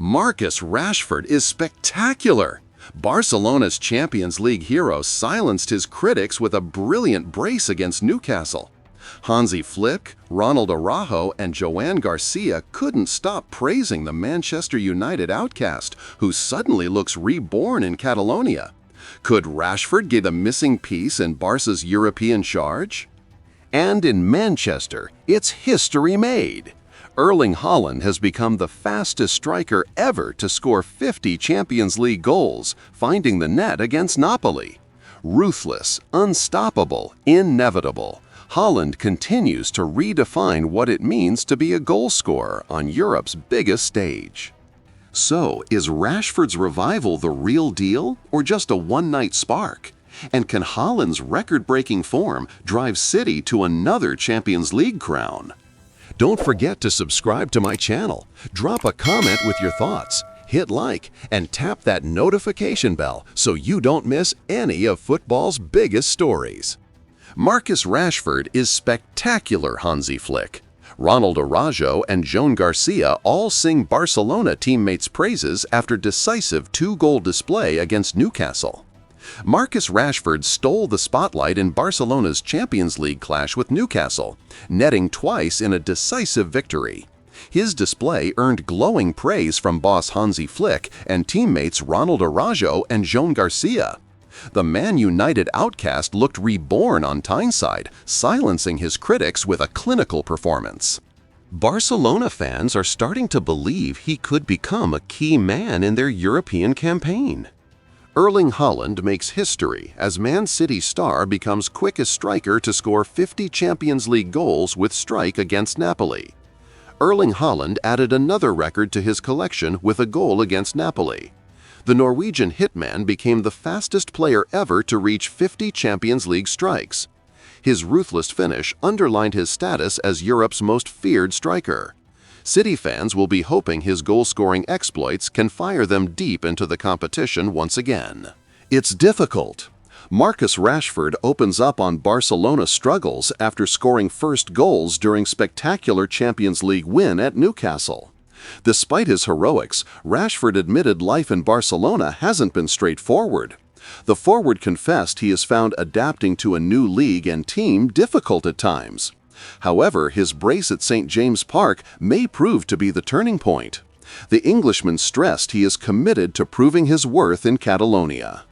Marcus Rashford is spectacular. Barcelona's Champions League hero silenced his critics with a brilliant brace against Newcastle. Hansi Flick, Ronald Araujo, and Joan Garcia couldn't stop praising the Manchester United outcast, who suddenly looks reborn in Catalonia. Could Rashford be the missing piece in Barca's European charge? And in Manchester, it's history made. Erling Haaland has become the fastest striker ever to score 50 Champions League goals, finding the net against Napoli. Ruthless, unstoppable, inevitable, Haaland continues to redefine what it means to be a goal scorer on Europe's biggest stage. So, is Rashford's revival the real deal, or just a one-night spark? And can Haaland's record-breaking form drive City to another Champions League crown? Don't forget to subscribe to my channel, drop a comment with your thoughts, hit like, and tap that notification bell so you don't miss any of football's biggest stories. Marcus Rashford is spectacular, Hansi Flick. Ronald Araujo and Joan Garcia all sing Barcelona teammates' praises after decisive two-goal display against Newcastle. Marcus Rashford stole the spotlight in Barcelona's Champions League clash with Newcastle, netting twice in a decisive victory. His display earned glowing praise from boss Hansi Flick and teammates Ronald Araujo and Joan Garcia. The Man United outcast looked reborn on Tyneside, silencing his critics with a clinical performance. Barcelona fans are starting to believe he could become a key man in their European campaign. Erling Haaland makes history as Man City star becomes quickest striker to score 50 Champions League goals with strike against Napoli. Erling Haaland added another record to his collection with a goal against Napoli. The Norwegian hitman became the fastest player ever to reach 50 Champions League strikes. His ruthless finish underlined his status as Europe's most feared striker. City fans will be hoping his goal-scoring exploits can fire them deep into the competition once again. It's difficult. Marcus Rashford opens up on Barcelona's struggles after scoring first goals during spectacular Champions League win at Newcastle. Despite his heroics, Rashford admitted life in Barcelona hasn't been straightforward. The forward confessed he has found adapting to a new league and team difficult at times. However, his brace at St. James Park may prove to be the turning point. The Englishman stressed he is committed to proving his worth in Catalonia.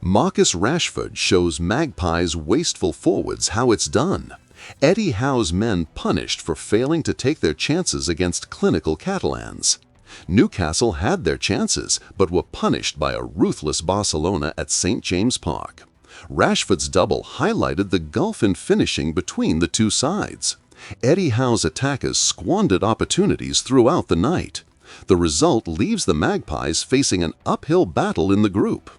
Marcus Rashford shows Magpies' wasteful forwards how it's done. Eddie Howe's men punished for failing to take their chances against clinical Catalans. Newcastle had their chances, but were punished by a ruthless Barcelona at St. James Park. Rashford's double highlighted the gulf in finishing between the two sides. Eddie Howe's attackers squandered opportunities throughout the night. The result leaves the Magpies facing an uphill battle in the group.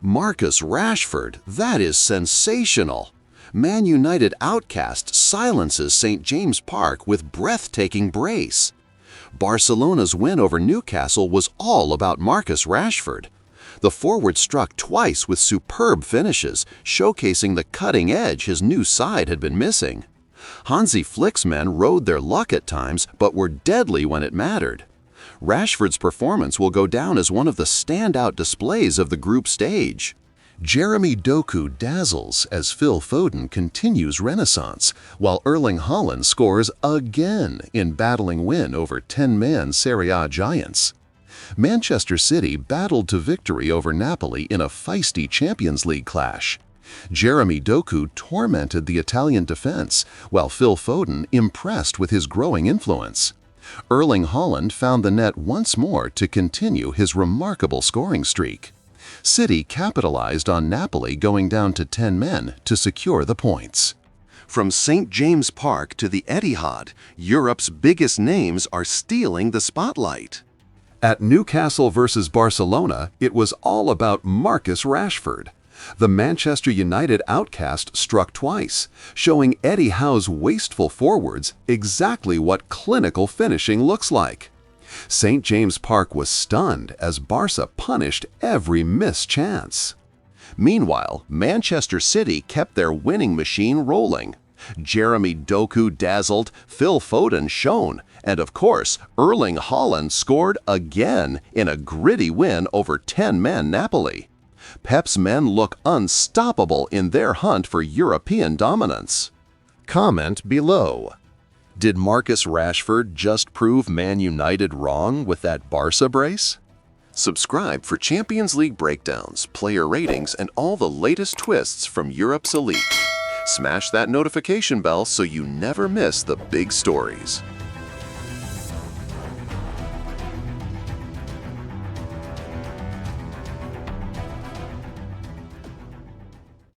Marcus Rashford, that is sensational! Man United outcast silences St. James Park with breathtaking brace. Barcelona's win over Newcastle was all about Marcus Rashford. The forward struck twice with superb finishes, showcasing the cutting edge his new side had been missing. Hansi Flick's men rode their luck at times, but were deadly when it mattered. Rashford's performance will go down as one of the standout displays of the group stage. Jeremy Doku dazzles as Phil Foden continues renaissance, while Erling Haaland scores again in battling win over 10-man Serie A giants. Manchester City battled to victory over Napoli in a feisty Champions League clash. Jeremy Doku tormented the Italian defense, while Phil Foden impressed with his growing influence. Erling Haaland found the net once more to continue his remarkable scoring streak. City capitalized on Napoli going down to 10 men to secure the points. From St. James Park to the Etihad, Europe's biggest names are stealing the spotlight. At Newcastle versus Barcelona, it was all about Marcus Rashford. The Manchester United outcast struck twice, showing Eddie Howe's wasteful forwards exactly what clinical finishing looks like. St. James Park was stunned as Barca punished every missed chance. Meanwhile, Manchester City kept their winning machine rolling. Jeremy Doku dazzled, Phil Foden shone, and of course, Erling Haaland scored again in a gritty win over 10-man Napoli. Pep's men look unstoppable in their hunt for European dominance. Comment below. Did Marcus Rashford just prove Man United wrong with that Barca brace? Subscribe for Champions League breakdowns, player ratings, and all the latest twists from Europe's elite. Smash that notification bell so you never miss the big stories.